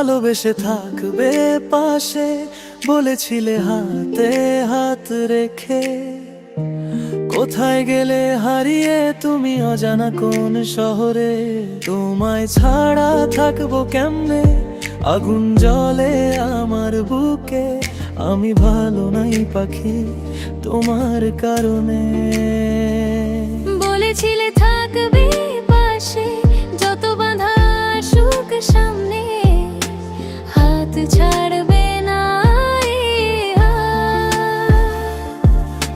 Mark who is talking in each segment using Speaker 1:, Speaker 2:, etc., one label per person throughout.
Speaker 1: ভালোবেসে থাকবে পাশে বলেছিলে হাতে হাত রেখে। কোথায় গেলে হারিয়ে তুমি অজানা কোন শহরে? তোমায় ছাড়া থাকবো কেমনে? আগুন জ্বলে আমার বুকে, আমি ভালো নাই পাখি তোমার কারণে।
Speaker 2: বলেছিলে থাকবে পাশে, যত বাধা আসুক সামনে, হাত ছাড়বে না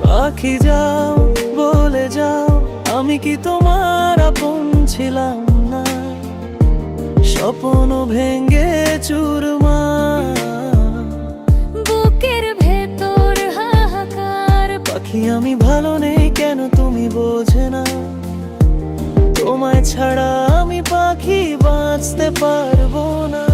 Speaker 1: পাখি যাও বলে যাও, আমি কি তোমার আপন ছিলাম না? স্বপ্ন ভেঙে চুরমার,
Speaker 2: বুকের ভেতর হাহাকার।
Speaker 1: পাখি আমি ভালো নেই কেন তুমি বোঝে না? তোমায় ছাড়া আমি পাখি বাঁচতে পারবো না।